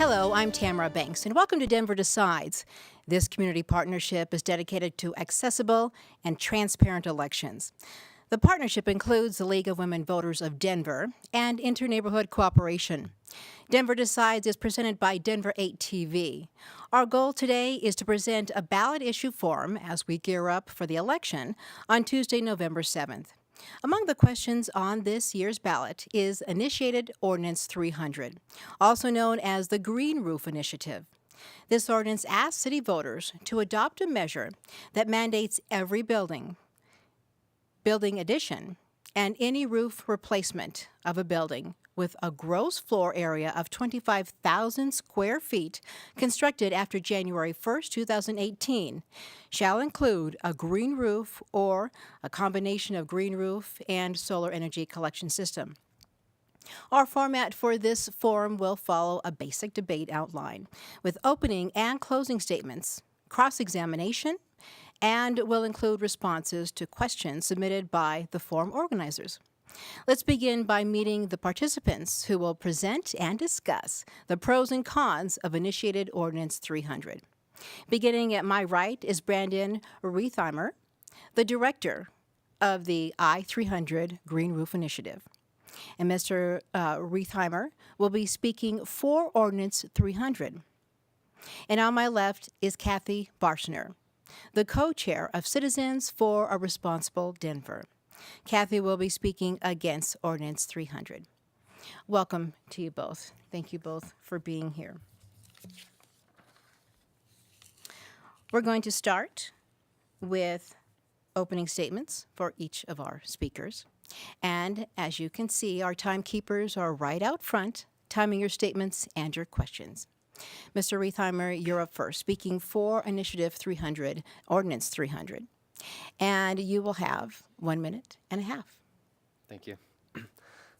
Hello, I'm Tamara Banks, and welcome to Denver Decides. This community partnership is dedicated to accessible and transparent elections. The partnership includes the League of Women Voters of Denver and Interneighborhood Cooperation. Denver Decides is presented by Denver 8 TV. Our goal today is to present a ballot issue form as we gear up for the election on Tuesday, November 7th. Among the questions on this year's ballot is Initiated Ordinance 300, also known as the Green Roof Initiative. This ordinance asks city voters to adopt a measure that mandates every building addition, and any roof replacement of a building with a gross floor area of 25,000 square feet constructed after January 1st, 2018 shall include a green roof or a combination of green roof and solar energy collection system. Our format for this forum will follow a basic debate outline with opening and closing statements, cross-examination, and will include responses to questions submitted by the forum organizers. Let's begin by meeting the participants who will present and discuss the pros and cons of Initiated Ordinance 300. Beginning at my right is Brandon Rietheimer, the director of the I-300 Green Roof Initiative. And Mr. Rietheimer will be speaking for Ordinance 300. And on my left is Kathy Barshner, the co-chair of Citizens for a Responsible Denver. Kathy will be speaking against Ordinance 300. Welcome to you both. Thank you both for being here. We're going to start with opening statements for each of our speakers. And as you can see, our timekeepers are right out front, timing your statements and your questions. Mr. Rietheimer, you're up first, speaking for Initiative 300, Ordinance 300. And you will have 1 minute and a half. Thank you.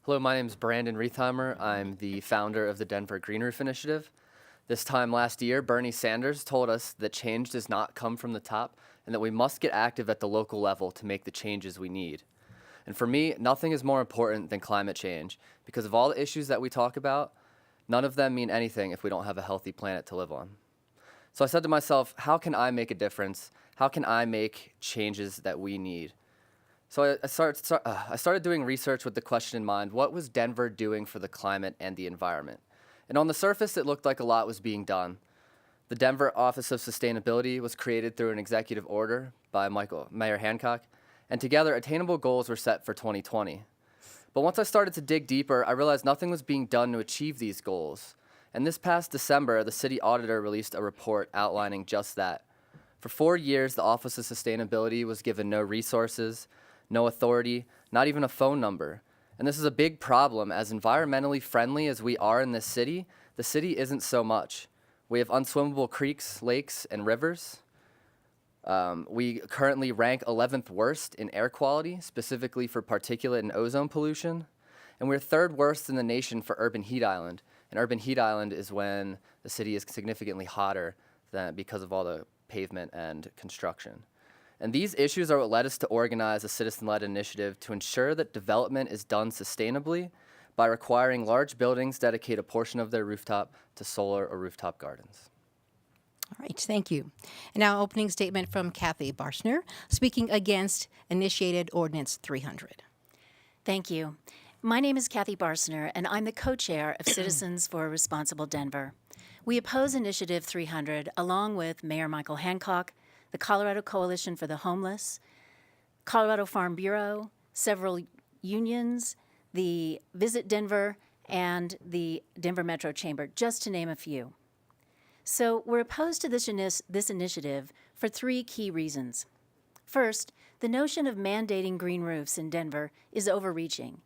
Hello, my name is Brandon Rietheimer. I'm the founder of the Denver Green Roof Initiative. This time last year, Bernie Sanders told us that change does not come from the top and that we must get active at the local level to make the changes we need. And for me, nothing is more important than climate change because of all the issues that we talk about, none of them mean anything if we don't have a healthy planet to live on. So I said to myself, how can I make a difference? How can I make changes that we need? So I started doing research with the question in mind, what was Denver doing for the climate and the environment? And on the surface, it looked like a lot was being done. The Denver Office of Sustainability was created through an executive order by Mayor Hancock, and together attainable goals were set for 2020. But once I started to dig deeper, I realized nothing was being done to achieve these goals. And this past December, the city auditor released a report outlining just that. For 4 years, the Office of Sustainability was given no resources, no authority, not even a phone number. And this is a big problem, as environmentally friendly as we are in this city, the city isn't so much. We have unswimmable creeks, lakes, and rivers. We currently rank 11th worst in air quality, specifically for particulate and ozone pollution. And we're 3rd worst in the nation for urban heat island. And urban heat island is when the city is significantly hotter than because of all the pavement and construction. And these issues are what led us to organize a citizen-led initiative to ensure that development is done sustainably by requiring large buildings dedicate a portion of their rooftop to solar or rooftop gardens. All right, thank you. And now opening statement from Kathy Barshner, speaking against Initiated Ordinance 300. Thank you. My name is Kathy Barshner, and I'm the co-chair of Citizens for a Responsible Denver. We oppose Initiative 300 along with Mayor Michael Hancock, the Colorado Coalition for the Homeless, Colorado Farm Bureau, several unions, the Visit Denver, and the Denver Metro Chamber, just to name a few. So we're opposed to this initiative for 3 key reasons. First, the notion of mandating green roofs in Denver is overreaching.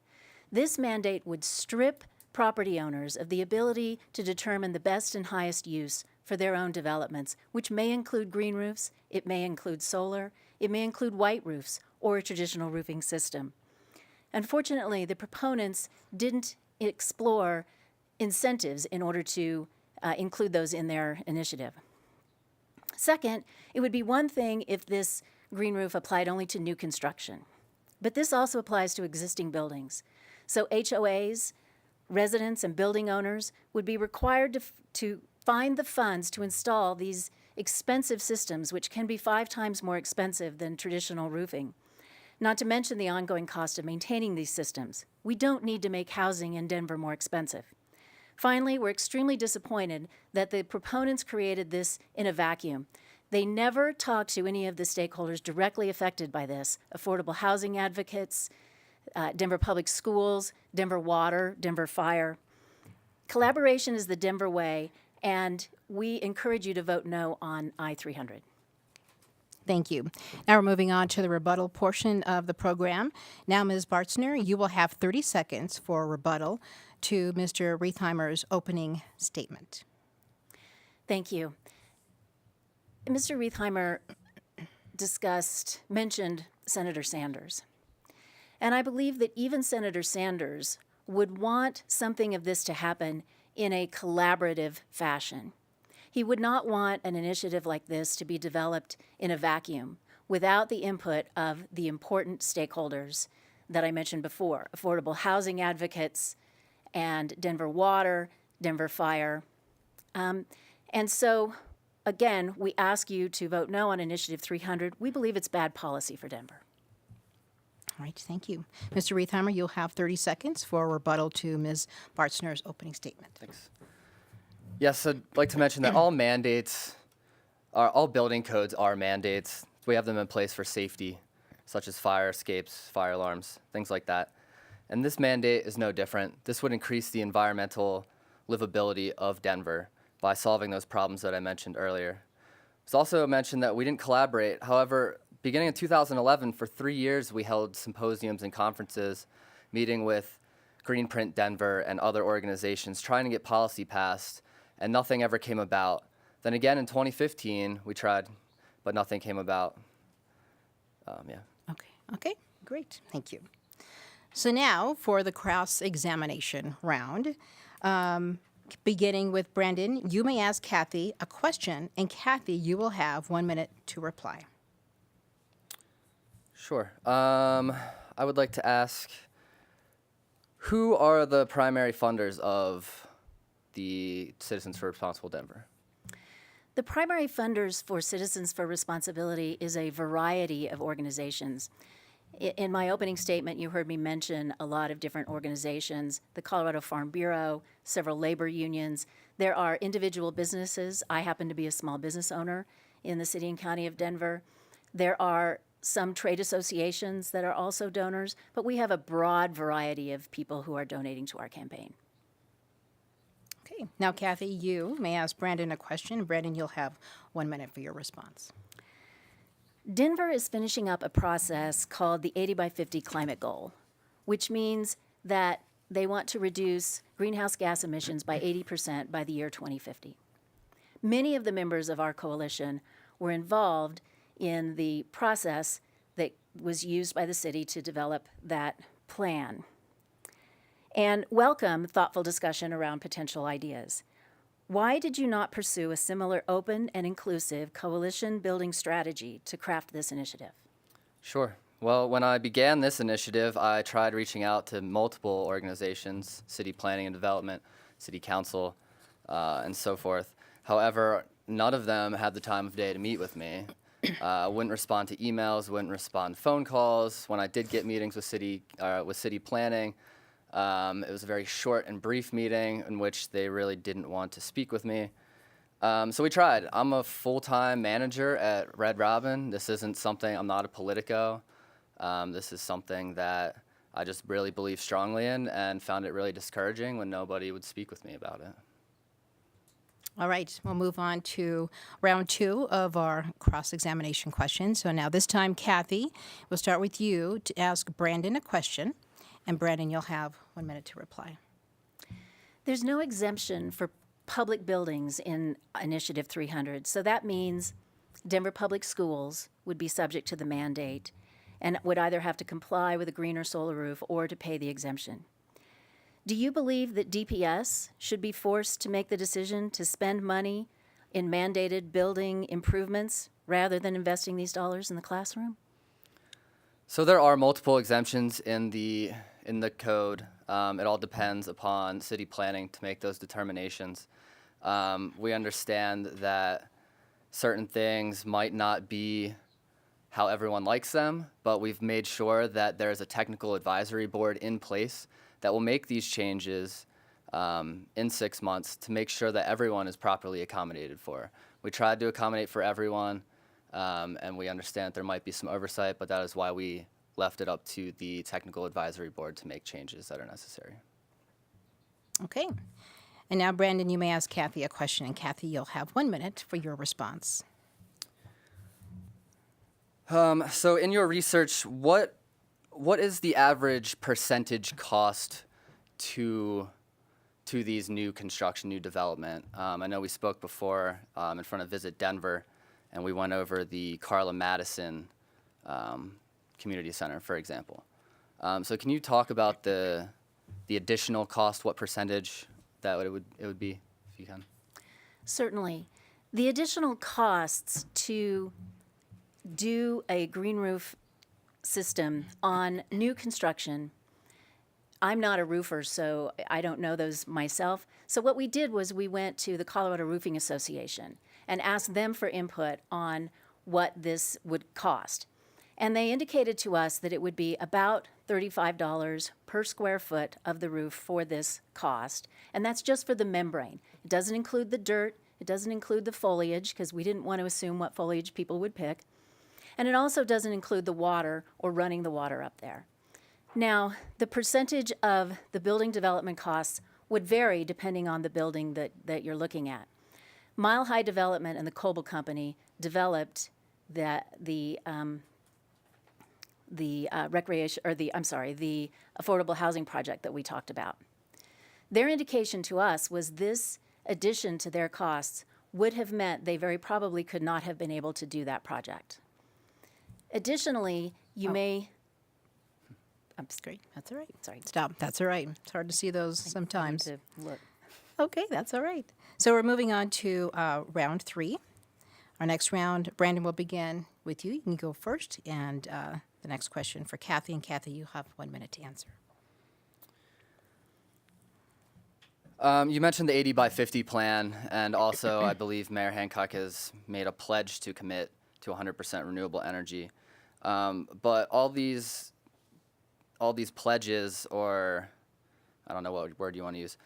This mandate would strip property owners of the ability to determine the best and highest use for their own developments, which may include green roofs, it may include solar, it may include white roofs, or a traditional roofing system. Unfortunately, the proponents didn't explore incentives in order to include those in their initiative. Second, it would be one thing if this green roof applied only to new construction, but this also applies to existing buildings. So HOAs residents and building owners would be required to find the funds to install these expensive systems, which can be 5 times more expensive than traditional roofing. Not to mention the ongoing cost of maintaining these systems. We don't need to make housing in Denver more expensive. Finally, we're extremely disappointed that the proponents created this in a vacuum. They never talked to any of the stakeholders directly affected by this: affordable housing advocates, Denver Public Schools, Denver Water, Denver Fire. Collaboration is the Denver way, and we encourage you to vote no on I-300. Thank you. Now we're moving on to the rebuttal portion of the program. Now, Ms. Bartzner, you will have 30 seconds for rebuttal to Mr. Rietheimer's opening statement. Thank you. Mr. Rietheimer mentioned Senator Sanders. And I believe that even Senator Sanders would want something of this to happen in a collaborative fashion. He would not want an initiative like this to be developed in a vacuum without the input of the important stakeholders that I mentioned before: affordable housing advocates and Denver Water, Denver Fire. And so, again, we ask you to vote no on Initiative 300. We believe it's bad policy for Denver. All right, thank you. Mr. Rietheimer, you'll have 30 seconds for rebuttal to Ms. Bartzner's opening statement. Thanks. Yes, I'd like to mention that all building codes are mandates. We have them in place for safety, such as fire escapes, fire alarms, things like that. And this mandate is no different. This would increase the environmental livability of Denver by solving those problems that I mentioned earlier. It's also mentioned that we didn't collaborate. However, beginning in 2011, for 3 years, we held symposiums and conferences, meeting with Greenprint Denver and other organizations, trying to get policy passed, and nothing ever came about. Then again, in 2015, we tried, but nothing came about. Okay, great, thank you. So now for the cross-examination round. Beginning with Brandon, you may ask Kathy a question, and Kathy, you will have 1 minute to reply. Sure. I would like to ask, who are the primary funders of the Citizens for Responsible Denver? The primary funders for Citizens for Responsibility is a variety of organizations. In my opening statement, you heard me mention a lot of different organizations: the Colorado Farm Bureau, several labor unions. There are individual businesses. I happen to be a small business owner in the city and county of Denver. There are some trade associations that are also donors, but we have a broad variety of people who are donating to our campaign. Okay, now Kathy, you may ask Brandon a question. Brandon, you'll have 1 minute for your response. Denver is finishing up a process called the 80 by 50 climate goal, which means that they want to reduce greenhouse gas emissions by 80% by the year 2050. Many of the members of our coalition were involved in the process that was used by the city to develop that plan, and welcome thoughtful discussion around potential ideas. Why did you not pursue a similar open and inclusive coalition building strategy to craft this initiative? Sure. Well, when I began this initiative, I tried reaching out to multiple organizations: city planning and development, city council, and so forth. However, none of them had the time of day to meet with me. Wouldn't respond to emails, wouldn't respond to phone calls. When I did get meetings with city planning, it was a very short and brief meeting in which they really didn't want to speak with me. So we tried. I'm a full-time manager at Red Robin. This isn't something, I'm not a politico. This is something that I just really believe strongly in, and found it really discouraging when nobody would speak with me about it. All right, we'll move on to round 2 of our cross-examination questions. So now this time, Kathy, we'll start with you to ask Brandon a question. And Brandon, you'll have 1 minute to reply. There's no exemption for public buildings in Initiative 300, so that means Denver Public Schools would be subject to the mandate and would either have to comply with a green or solar roof or to pay the exemption. Do you believe that DPS should be forced to make the decision to spend money in mandated building improvements rather than investing these dollars in the classroom? So there are multiple exemptions in the code. It all depends upon city planning to make those determinations. We understand that certain things might not be how everyone likes them, but we've made sure that there's a technical advisory board in place that will make these changes in 6 months to make sure that everyone is properly accommodated for. We tried to accommodate for everyone, and we understand there might be some oversight, but that is why we left it up to the technical advisory board to make changes that are necessary. Okay. And now, Brandon, you may ask Kathy a question, and Kathy, you'll have 1 minute for your response. So in your research, what is the average percentage cost to these new construction, new development? I know we spoke before in front of Visit Denver, and we went over the Carla Madison Community Center, for example. So can you talk about the additional cost, what percentage that it would be, if you can? Certainly. The additional costs to do a green roof system on new construction, I'm not a roofer, so I don't know those myself. So what we did was we went to the Colorado Roofing Association and asked them for input on what this would cost. And they indicated to us that it would be about $35 per square foot of the roof for this cost. And that's just for the membrane. It doesn't include the dirt. It doesn't include the foliage, because we didn't want to assume what foliage people would pick. And it also doesn't include the water or running the water up there. Now, the percentage of the building development costs would vary depending on the building that you're looking at. Mile High Development and the Coble Company developed the affordable housing project that we talked about. Their indication to us was this addition to their costs would have meant they very probably could not have been able to do that project. Additionally, you may. That's great. That's all right. Sorry. Stop. That's all right. It's hard to see those sometimes. To look. Okay, that's all right. So we're moving on to round 3. Our next round, Brandon, will begin with you. You can go first, and the next question for Kathy. And Kathy, you have 1 minute to answer. You mentioned the 80 by 50 plan, and also I believe Mayor Hancock has made a pledge to commit to 100% renewable energy. But all these pledges, or I don't know what word you want to use,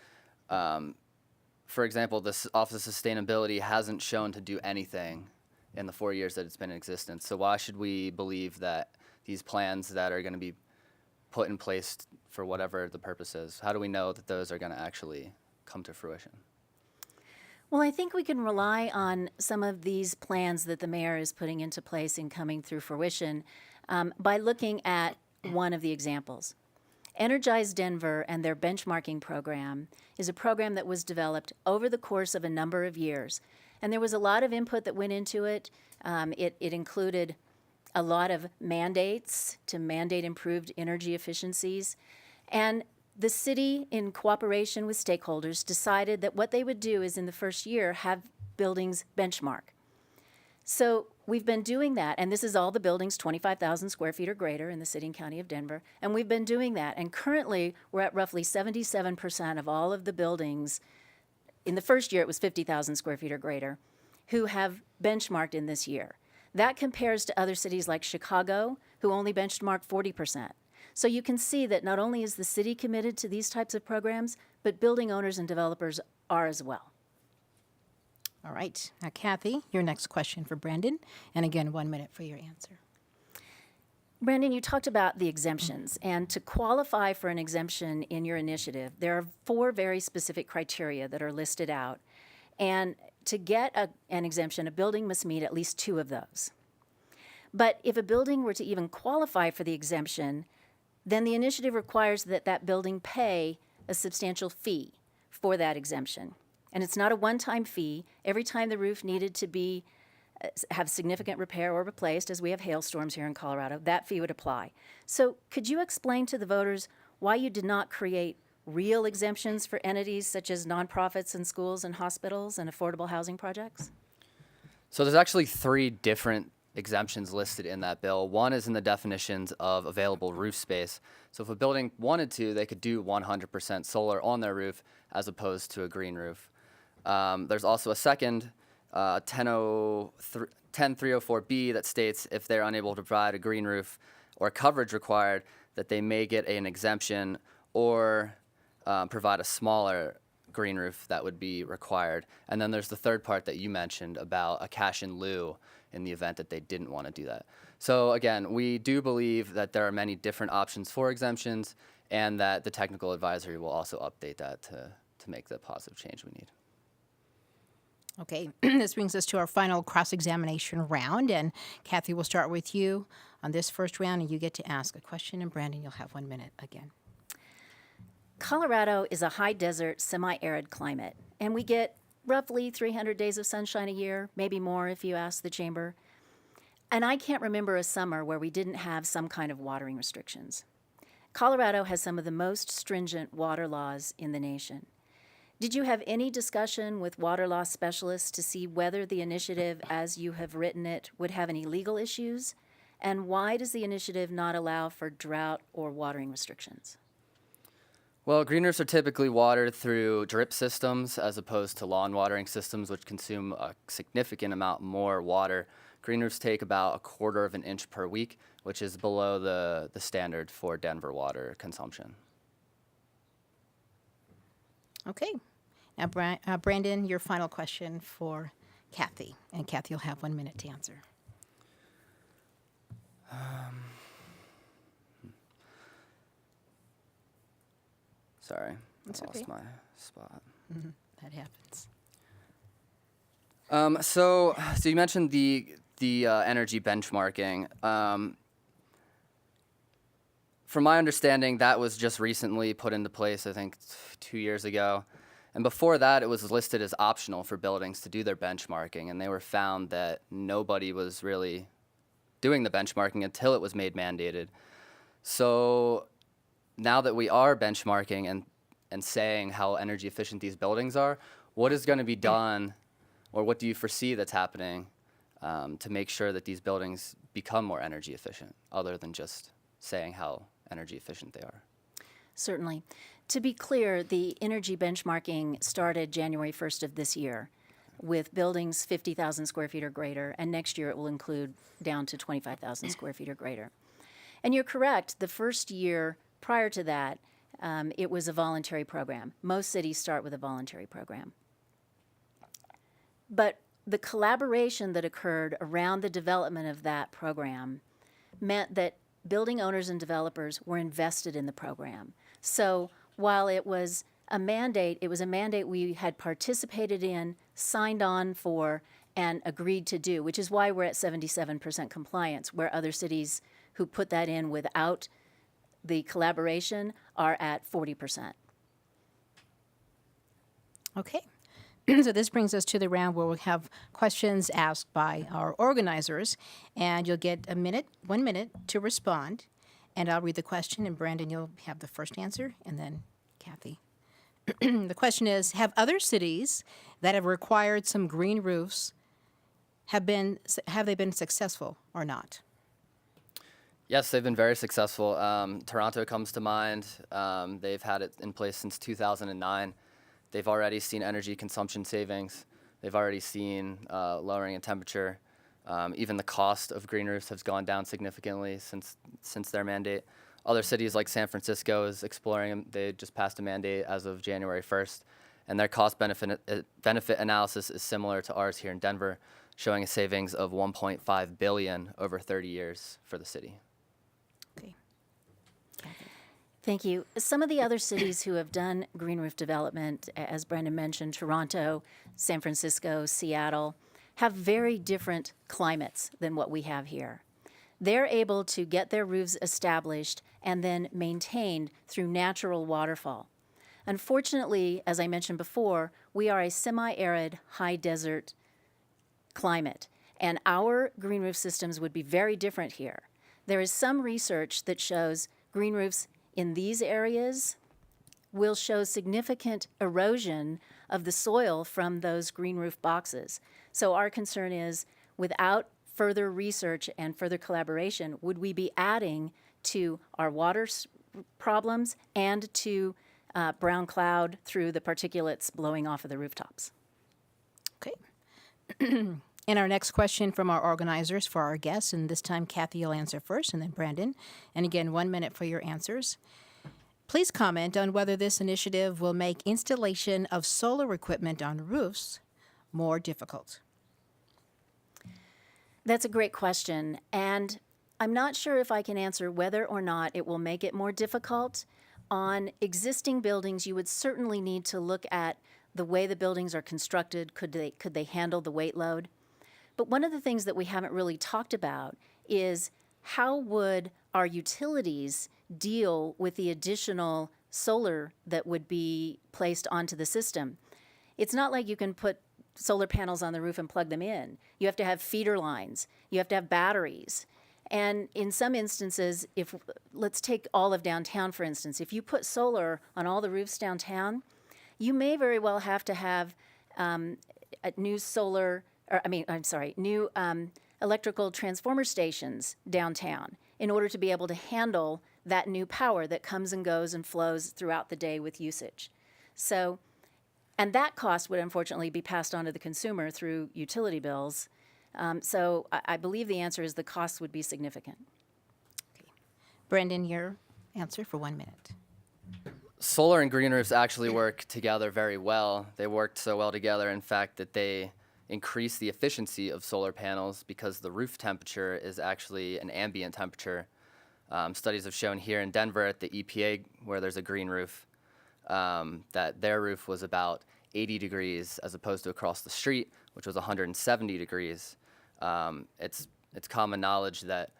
for example, the Office of Sustainability hasn't shown to do anything in the 4 years that it's been in existence. So why should we believe that these plans that are going to be put in place for whatever the purpose is, how do we know that those are going to actually come to fruition? Well, I think we can rely on some of these plans that the mayor is putting into place and coming through fruition by looking at one of the examples. Energize Denver and their benchmarking program is a program that was developed over the course of a number of years. And there was a lot of input that went into it. It included a lot of mandates to mandate improved energy efficiencies. And the city, in cooperation with stakeholders, decided that what they would do is in the first year have buildings benchmark. So we've been doing that, and this is all the buildings 25,000 square feet or greater in the city and county of Denver, and we've been doing that. And currently, we're at roughly 77% of all of the buildings. In the first year, it was 50,000 square feet or greater, who have benchmarked in this year. That compares to other cities like Chicago, who only benchmarked 40%. So you can see that not only is the city committed to these types of programs, but building owners and developers are as well. All right. Now, Kathy, your next question for Brandon. And again, 1 minute for your answer. Brandon, you talked about the exemptions, and to qualify for an exemption in your initiative, there are 4 very specific criteria that are listed out. And to get an exemption, a building must meet at least 2 of those. But if a building were to even qualify for the exemption, then the initiative requires that that building pay a substantial fee for that exemption. And it's not a one-time fee. Every time the roof needed to be have significant repair or replaced, as we have hailstorms here in Colorado, that fee would apply. So could you explain to the voters why you did not create real exemptions for entities such as nonprofits and schools and hospitals and affordable housing projects? So there's actually 3 different exemptions listed in that bill. One is in the definitions of available roof space. So if a building wanted to, they could do 100% solar on their roof as opposed to a green roof. There's also a second 10304B that states if they're unable to provide a green roof or coverage required, that they may get an exemption or provide a smaller green roof that would be required. And then there's the third part that you mentioned about a cash in lieu in the event that they didn't want to do that. So again, we do believe that there are many different options for exemptions, and that the technical advisory will also update that to make the positive change we need. Okay, this brings us to our final cross-examination round, and Kathy, will start with you on this first round, and you get to ask a question, and Brandon, you'll have 1 minute again. Colorado is a high desert, semi-arid climate, and we get roughly 300 days of sunshine a year, maybe more if you ask the chamber. And I can't remember a summer where we didn't have some kind of watering restrictions. Colorado has some of the most stringent water laws in the nation. Did you have any discussion with water law specialists to see whether the initiative, as you have written it, would have any legal issues? And why does the initiative not allow for drought or watering restrictions? Well, green roofs are typically watered through drip systems as opposed to lawn watering systems, which consume a significant amount more water. Green roofs take about 1/4 of an inch per week, which is below the standard for Denver water consumption. Okay, now Brandon, your final question for Kathy, and Kathy, you'll have 1 minute to answer. Sorry, That's I lost okay. my spot. That happens. So you mentioned the energy benchmarking. From my understanding, that was just recently put into place, I think 2 years ago. And before that, it was listed as optional for buildings to do their benchmarking, and they were found that nobody was really doing the benchmarking until it was made mandated. So now that we are benchmarking and saying how energy efficient these buildings are, what is going to be done, or what do you foresee that's happening to make sure that these buildings become more energy efficient, other than just saying how energy efficient they are? Certainly. To be clear, the energy benchmarking started January 1st of this year with buildings 50,000 square feet or greater, and next year it will include down to 25,000 square feet or greater. And you're correct, the first year prior to that, it was a voluntary program. Most cities start with a voluntary program. But the collaboration that occurred around the development of that program meant that building owners and developers were invested in the program. So while it was a mandate we had participated in, signed on for, and agreed to do, which is why we're at 77% compliance, where other cities who put that in without the collaboration are at 40%. Okay. So this brings us to the round where we'll have questions asked by our organizers, and you'll get 1 minute to respond. And I'll read the question, and Brandon, you'll have the first answer, and then Kathy. The question is, have other cities that have required some green roofs, have they been successful or not? Yes, they've been very successful. Toronto comes to mind. They've had it in place since 2009. They've already seen energy consumption savings. They've already seen lowering in temperature. Even the cost of green roofs has gone down significantly since their mandate. Other cities like San Francisco is exploring them. They just passed a mandate as of January 1st, and their cost-benefit analysis is similar to ours here in Denver, showing a savings of $1.5 billion over 30 years for the city. Okay. Kathy. Thank you. Some of the other cities who have done green roof development, as Brandon mentioned, Toronto, San Francisco, Seattle, have very different climates than what we have here. They're able to get their roofs established and then maintained through natural waterfall. Unfortunately, as I mentioned before, we are a semi-arid, high desert climate, and our green roof systems would be very different here. There is some research that shows green roofs in these areas will show significant erosion of the soil from those green roof boxes. So our concern is, without further research and further collaboration would we be adding to our water problems and to brown cloud through the particulates blowing off of the rooftops. Okay. And our next question from our organizers for our guests, and this time Kathy will answer first and then Brandon. And again, 1 minute for your answers. Please comment on whether this initiative will make installation of solar equipment on roofs more difficult. That's a great question, and I'm not sure if I can answer whether or not it will make it more difficult. On existing buildings, you would certainly need to look at the way the buildings are constructed. Could they handle the weight load? But one of the things that we haven't really talked about is how would our utilities deal with the additional solar that would be placed onto the system? It's not like you can put solar panels on the roof and plug them in. You have to have feeder lines. You have to have batteries. And in some instances, let's take all of downtown, for instance, if you put solar on all the roofs downtown, you may very well have to have new electrical transformer stations downtown in order to be able to handle that new power that comes and goes and flows throughout the day with usage. So, and that cost would unfortunately be passed on to the consumer through utility bills. So I believe the answer is the costs would be significant. Brandon, your answer for 1 minute. Solar and green roofs actually work together very well. They worked so well together, in fact, that they increase the efficiency of solar panels because the roof temperature is actually an ambient temperature. Studies have shown here in Denver at the EPA, where there's a green roof, that their roof was about 80 degrees as opposed to across the street, which was 170 degrees. It's common knowledge that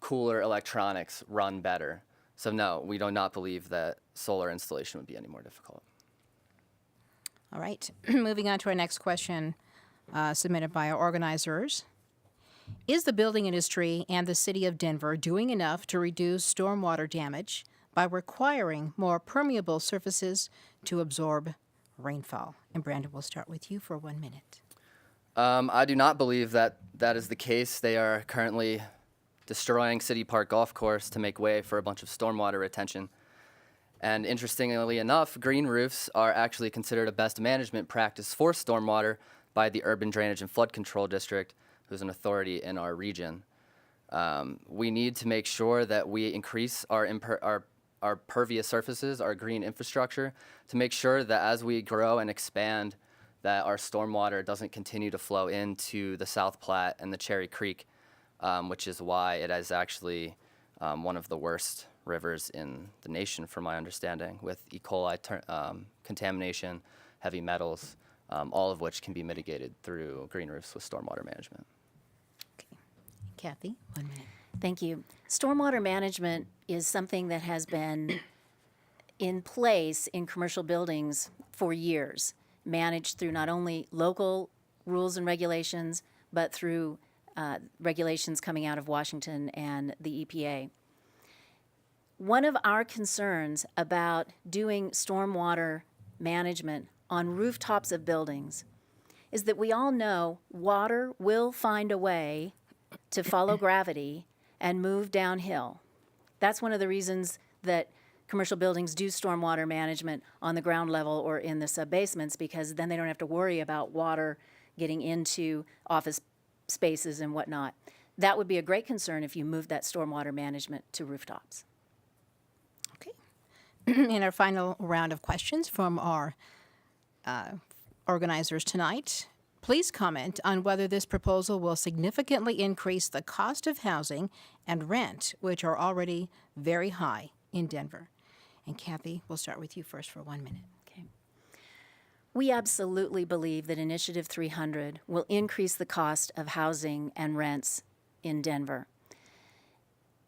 cooler electronics run better. So no, we do not believe that solar installation would be any more difficult. All right. Moving on to our next question submitted by our organizers. Is the building industry and the city of Denver doing enough to reduce stormwater damage by requiring more permeable surfaces to absorb rainfall? And Brandon, we'll start with you for 1 minute. I do not believe that that is the case. They are currently destroying City Park Golf Course to make way for a bunch of stormwater retention. And interestingly enough, green roofs are actually considered a best management practice for stormwater by the Urban Drainage and Flood Control District, who's an authority in our region. We need to make sure that we increase our pervious surfaces, our green infrastructure, to make sure that as we grow and expand, that our stormwater doesn't continue to flow into the South Platte and the Cherry Creek, which is why it is actually one of the worst rivers in the nation, from my understanding, with E. coli contamination, heavy metals, all of which can be mitigated through green roofs with stormwater management. Okay. Kathy, 1 minute. Thank you. Stormwater management is something that has been in place in commercial buildings for years, managed through not only local rules and regulations, but through regulations coming out of Washington and the EPA. One of our concerns about doing stormwater management on rooftops of buildings is that we all know water will find a way to follow gravity and move downhill. That's one of the reasons that commercial buildings do stormwater management on the ground level or in the subbasements, because then they don't have to worry about water getting into office spaces and whatnot. That would be a great concern if you moved that stormwater management to rooftops. Okay. In our final round of questions from our organizers tonight, please comment on whether this proposal will significantly increase the cost of housing and rent, which are already very high in Denver. And Kathy, we'll start with you first for 1 minute. Okay. We absolutely believe that Initiative 300 will increase the cost of housing and rents in Denver.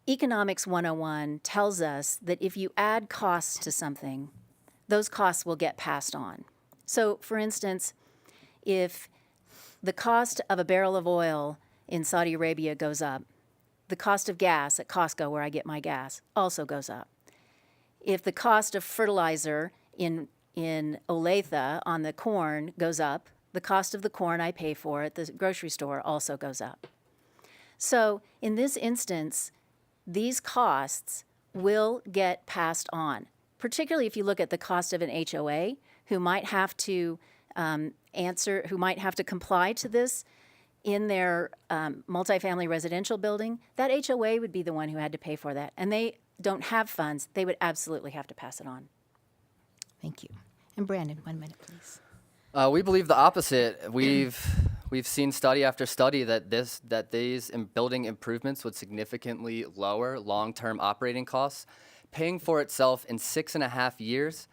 Economics 101 tells us that if you add costs to something, those costs will get passed on. So, for instance, if the cost of a barrel of oil in Saudi Arabia goes up, the cost of gas at Costco, where I get my gas, also goes up. If the cost of fertilizer in Olathe on the corn goes up, the cost of the corn I pay for at the grocery store also goes up. So in this instance, these costs will get passed on, particularly if you look at the cost of an HOA who might have to who might have to comply to this in their multifamily residential building. That HOA would be the one who had to pay for that, and they don't have funds. They would absolutely have to pass it on. Thank you. And Brandon, 1 minute, please. We believe the opposite. We've seen study after study that these building improvements would significantly lower long-term operating costs, paying for itself in 6.5 years.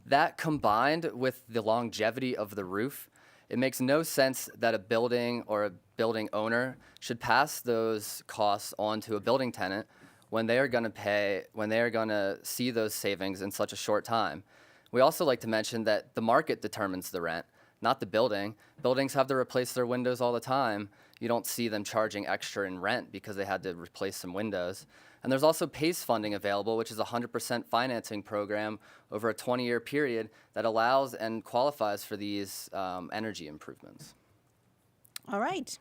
That combined with the longevity of the roof, it makes no sense that a building or a building owner should pass those costs on to a building tenant when they are going to see those savings in such a short time. We also like to mention that the market determines the rent, not the building. Buildings have to replace their windows all the time. You don't see them charging extra in rent because they had to replace some windows. And there's also PACE funding available, which is a 100% financing program over a 20-year period that allows and qualifies for these energy improvements. All right.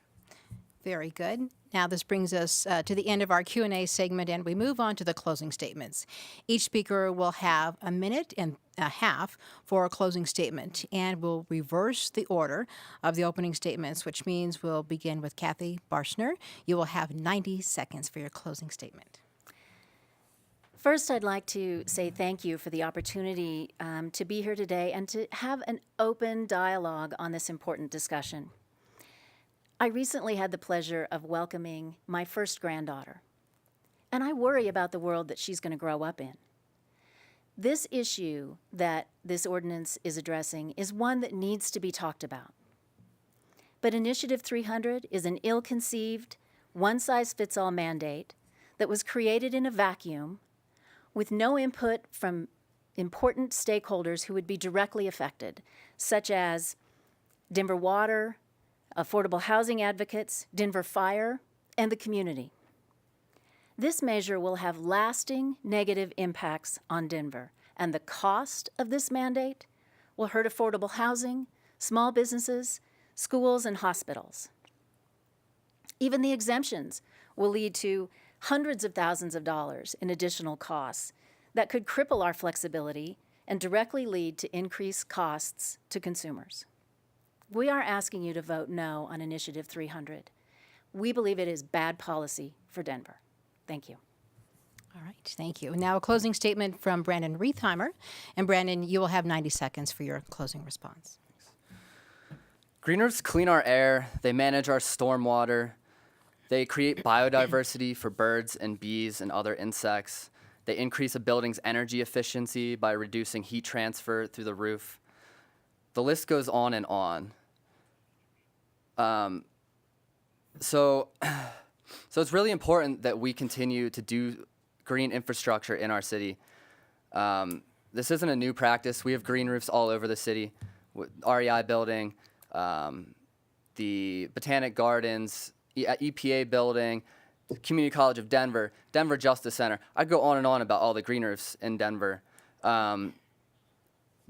Very good. Now this brings us to the end of our Q&A segment, and we move on to the closing statements. Each speaker will have a minute and a half for a closing statement, and we'll reverse the order of the opening statements, which means we'll begin with Kathy Barsner. You will have 90 seconds for your closing statement. First, I'd like to say thank you for the opportunity to be here today and to have an open dialogue on this important discussion. I recently had the pleasure of welcoming my first granddaughter, and I worry about the world that she's going to grow up in. This issue that this ordinance is addressing is one that needs to be talked about. But Initiative 300 is an ill-conceived, one-size-fits-all mandate that was created in a vacuum with no input from important stakeholders who would be directly affected, such as Denver Water, affordable housing advocates, Denver Fire, and the community. This measure will have lasting negative impacts on Denver, and the cost of this mandate will hurt affordable housing, small businesses, schools, and hospitals. Even the exemptions will lead to hundreds of thousands of dollars in additional costs that could cripple our flexibility and directly lead to increased costs to consumers. We are asking you to vote no on Initiative 300. We believe it is bad policy for Denver. Thank you. All right, thank you. Now a closing statement from Brandon Rietheimer. And Brandon, you will have 90 seconds for your closing response. Green roofs clean our air, they manage our stormwater, they create biodiversity for birds and bees and other insects. They increase a building's energy efficiency by reducing heat transfer through the roof. The list goes on and on. So it's really important that we continue to do green infrastructure in our city. This isn't a new practice. We have green roofs all over the city. REI building, the Botanic Gardens, EPA building, Community College of Denver, Denver Justice Center. I go on and on about all the green roofs in Denver.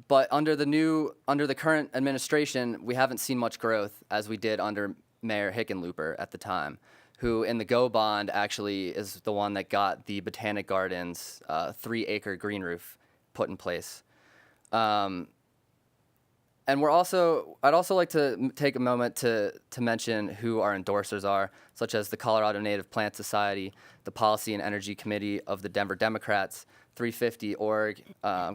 But under the current administration, we haven't seen much growth as we did under Mayor Hickenlooper at the time, who in the GO bond actually is the one that got the Botanic Gardens 3-acre green roof put in place. And I'd also like to take a moment to mention who our endorsers are, such as the Colorado Native Plant Society, the Policy and Energy Committee of the Denver Democrats, 350 Org,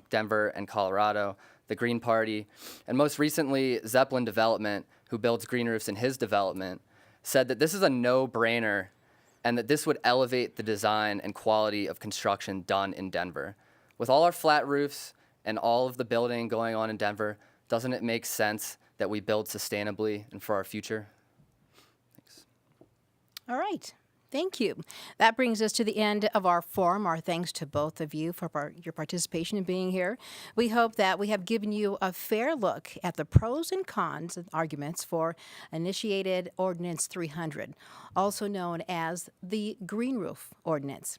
Denver and Colorado, the Green Party, and most recently Zeppelin Development, who builds green roofs in his development, said that this is a no-brainer and that this would elevate the design and quality of construction done in Denver. With all our flat roofs and all of the building going on in Denver, doesn't it make sense that we build sustainably and for our future? Thanks. All right. Thank you. That brings us to the end of our forum. Our thanks to both of you for your participation in being here. We hope that we have given you a fair look at the pros and cons and arguments for Initiated Ordinance 300, also known as the Green Roof Ordinance.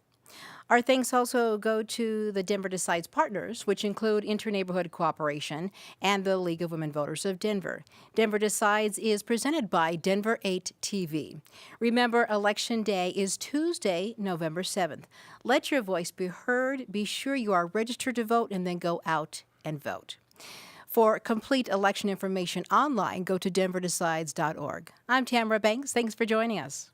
Our thanks also go to the Denver Decides partners, which include Interneighborhood Cooperation and the League of Women Voters of Denver. Denver Decides is presented by Denver 8 TV. Remember, Election Day is Tuesday, November 7th. Let your voice be heard. Be sure you are registered to vote and then go out and vote. For complete election information online, go to denverdecides.org. I'm Tamara Banks. Thanks for joining us.